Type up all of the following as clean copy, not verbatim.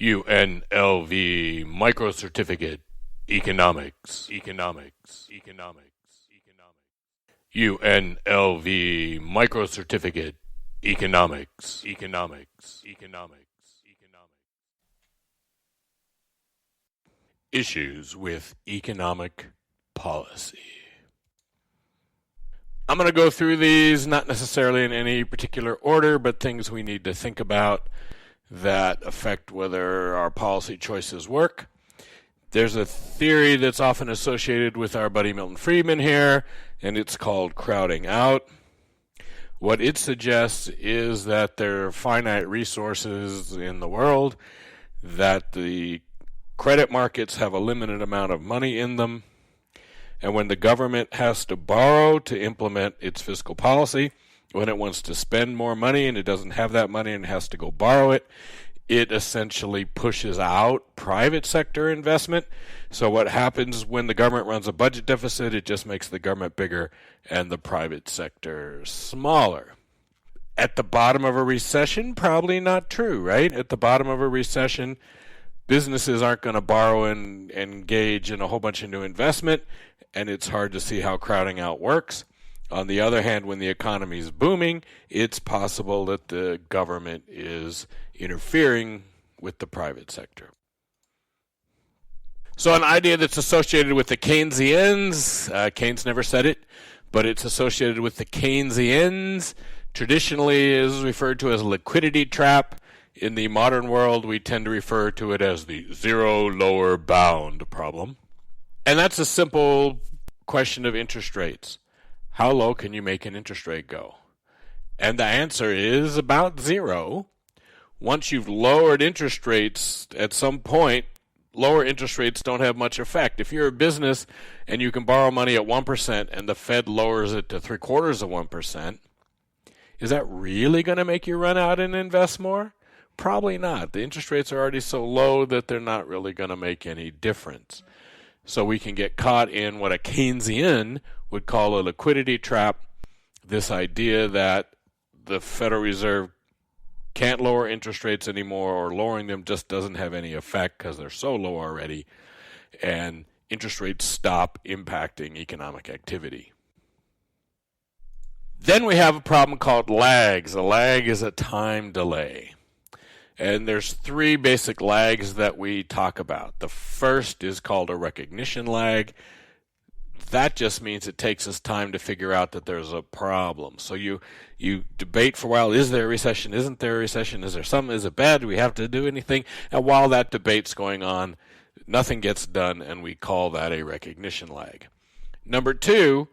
UNLV Microcertificate Economics. UNLV Microcertificate Economics. Issues with economic policy. I'm going to go through these, not necessarily in any particular order, but things we need to think about that affect whether our policy choices work. There's a theory that's often associated with our buddy Milton Friedman here, and it's called crowding out. What it suggests is that there are finite resources in the world, that the credit markets have a limited amount of money in them, and when the government has to borrow to implement its fiscal policy, when it wants to spend more money and it doesn't have that money and has to go borrow it, it essentially pushes out private sector investment. So what happens when the government runs a budget deficit? It just makes the government bigger and the private sector smaller. At the bottom of a recession, probably not true, right? At the bottom of a recession, businesses aren't going to borrow and engage in a whole bunch of new investment, and it's hard to see how crowding out works. On the other hand, when the economy is booming, it's possible that the government is interfering with the private sector. So an idea that's associated with the Keynesians, Keynes never said it, but it's associated with the Keynesians, traditionally is referred to as liquidity trap. In the modern world, we tend to refer to it as the zero lower bound problem. And that's a simple question of interest rates. How low can you make an interest rate go? And the answer is about zero. Once you've lowered interest rates, at some point, lower interest rates don't have much effect. If you're a business and you can borrow money at 1% and the Fed lowers it to 0.75%, is that really going to make you run out and invest more? Probably not. The interest rates are already so low that they're not really going to make any difference. So we can get caught in what a Keynesian would call a liquidity trap, this idea that the Federal Reserve can't lower interest rates anymore, or lowering them just doesn't have any effect because they're so low already, and interest rates stop impacting economic activity. Then we have a problem called lags. A lag is a time delay. And there's three basic lags that we talk about. The first is called a recognition lag. That just means it takes us time to figure out that there's a problem. So you debate for a while, is there a recession? Isn't there a recession? Is there something? Is it bad? Do we have to do anything? And while that debate's going on, nothing gets done, and we call that a recognition lag. Number two,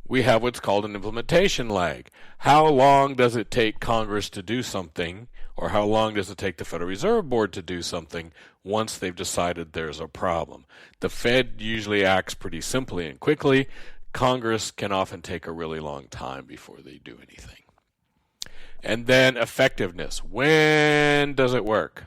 we have what's called an implementation lag. How long does it take Congress to do something, or how long does it take the Federal Reserve Board to do something once they've decided there's a problem? The Fed usually acts pretty simply and quickly. Congress can often take a really long time before they do anything. And then effectiveness. When does it work?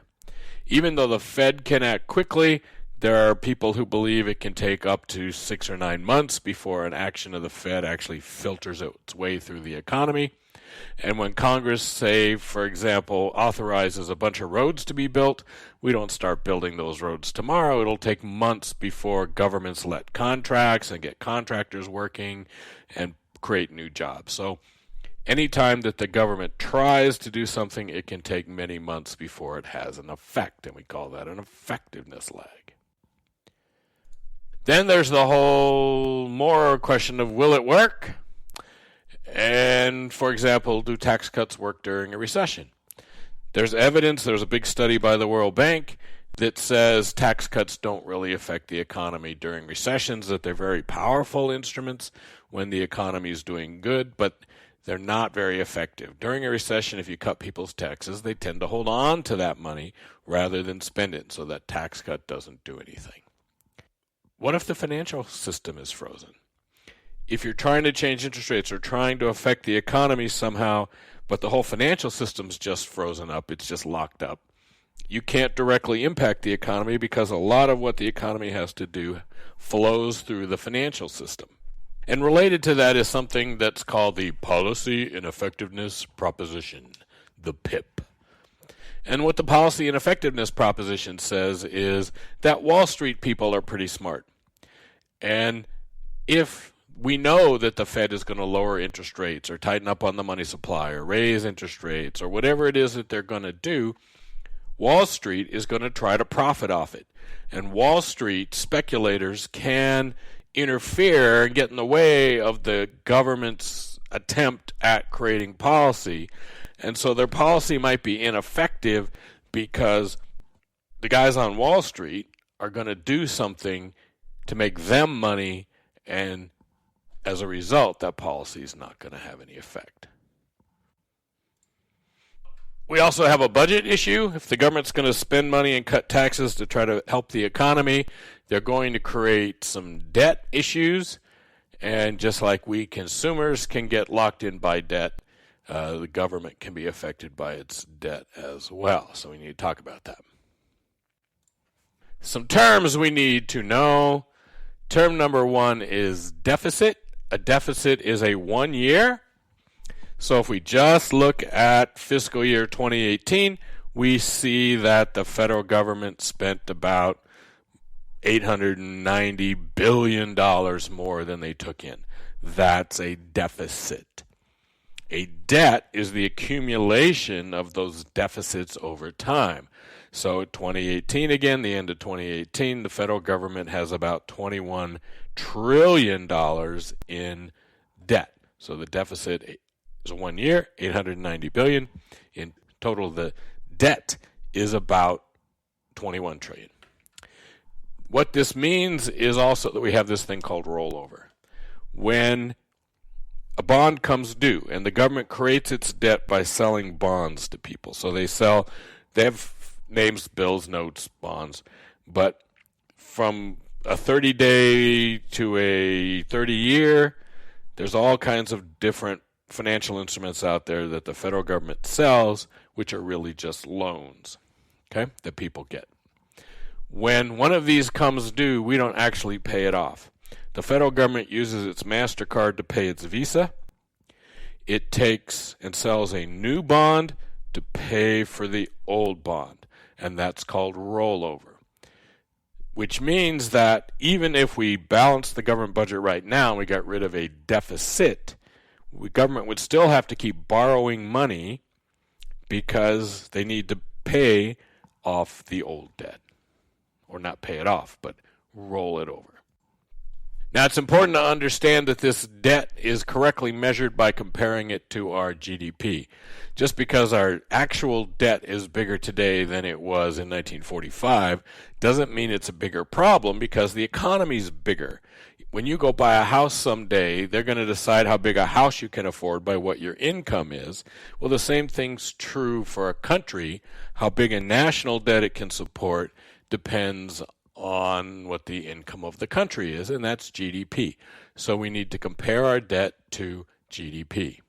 Even though the Fed can act quickly, there are people who believe it can take up to 6 or 9 months before an action of the Fed actually filters its way through the economy. And when Congress, say, for example, authorizes a bunch of roads to be built, we don't start building those roads tomorrow. It'll take months before governments let contracts and get contractors working and create new jobs. So anytime that the government tries to do something, it can take many months before it has an effect, and we call that an effectiveness lag. Then there's the whole more question of, will it work? And, for example, do tax cuts work during a recession? There's evidence, there's a big study by the World Bank that says tax cuts don't really affect the economy during recessions, that they're very powerful instruments when the economy is doing good, but they're not very effective. During a recession, if you cut people's taxes, they tend to hold on to that money rather than spend it, so that tax cut doesn't do anything. What if the financial system is frozen? If you're trying to change interest rates or trying to affect the economy somehow, but the whole financial system's just frozen up, it's just locked up, you can't directly impact the economy because a lot of what the economy has to do flows through the financial system. And related to that is something that's called the Policy Ineffectiveness Proposition, the PIP. And what the policy and effectiveness proposition says is that Wall Street people are pretty smart. And if we know that the Fed is going to lower interest rates or tighten up on the money supply or raise interest rates or whatever it is that they're going to do, Wall Street is going to try to profit off it. And Wall Street speculators can interfere and get in the way of the government's attempt at creating policy. And so their policy might be ineffective because the guys on Wall Street are going to do something to make them money, and as a result, that policy is not going to have any effect. We also have a budget issue. If the government's going to spend money and cut taxes to try to help the economy, they're going to create some debt issues. And just like we consumers can get locked in by debt, the government can be affected by its debt as well. So we need to talk about that. Some terms we need to know. Term number one is deficit. A deficit is a 1 year. So if we just look at fiscal year 2018, we see that the federal government spent about $890 billion more than they took in. That's a deficit. A debt is the accumulation of those deficits over time. So 2018, again, the end of 2018, the federal government has about $21 trillion in debt. So the deficit is 1 year, $890 billion. In total, the debt is about $21 trillion. What this means is also that we have this thing called rollover. When a bond comes due, and the government creates its debt by selling bonds to people. So they have names, bills, notes, bonds, but from a 30-day to a 30-year, there's all kinds of different financial instruments out there that the federal government sells, which are really just loans, okay, that people get. When one of these comes due, we don't actually pay it off. The federal government uses its MasterCard to pay its Visa. It takes and sells a new bond to pay for the old bond, and that's called rollover, which means that even if we balance the government budget right now and we got rid of a deficit, the government would still have to keep borrowing money because they need to pay off the old debt. Or not pay it off, but roll it over. Now, it's important to understand that this debt is correctly measured by comparing it to our GDP. Just because our actual debt is bigger today than it was in 1945 doesn't mean it's a bigger problem, because the economy's bigger. When you go buy a house someday, they're going to decide how big a house you can afford by what your income is. Well, the same thing's true for a country. How big a national debt it can support depends on what the income of the country is, and that's GDP. So we need to compare our debt to GDP.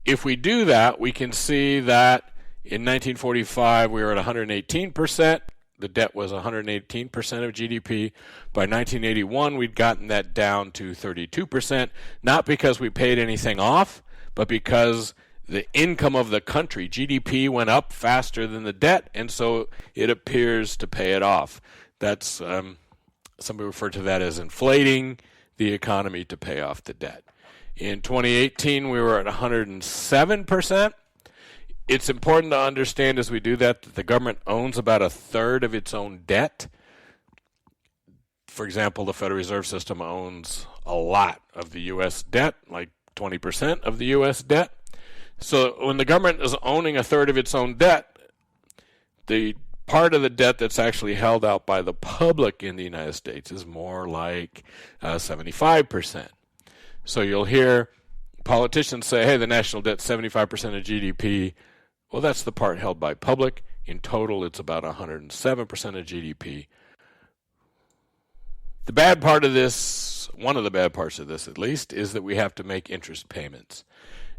If we do that, we can see that in 1945 we were at 118%. The debt was 118% of GDP. By 1981, we'd gotten that down to 32%, not because we paid anything off, but because the income of the country, GDP, went up faster than the debt, and so it appears to pay it off. That's somebody referred to that as inflating the economy to pay off the debt. In 2018, we were at 107%. It's important to understand as we do that the government owns about a third of its own debt. For example, the Federal Reserve System owns a lot of the U.S. debt, like 20% of the U.S. debt. So when the government is owning a third of its own debt, the part of the debt that's actually held out by the public in the United States is more like 75%. So you'll hear politicians say, hey, the national debt's 75% of GDP. Well, that's the part held by public. In total, it's about 107% of GDP. The bad part of this, one of the bad parts of this at least, is that we have to make interest payments.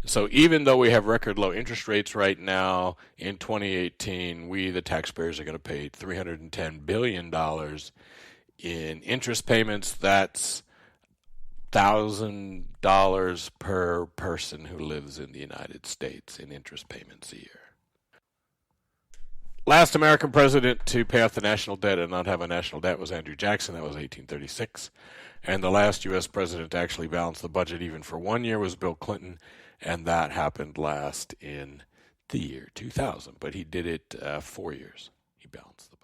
So even though we have record low interest rates right now, in 2018, we, the taxpayers, are going to pay $310 billion in interest payments. That's $1,000 per person who lives in the United States in interest payments a year. Last American president to pay off the national debt and not have a national debt was Andrew Jackson. That was 1836. And the last U.S. president to actually balance the budget even for 1 year was Bill Clinton, and that happened last in the year 2000. But he did it 4 years. He balanced the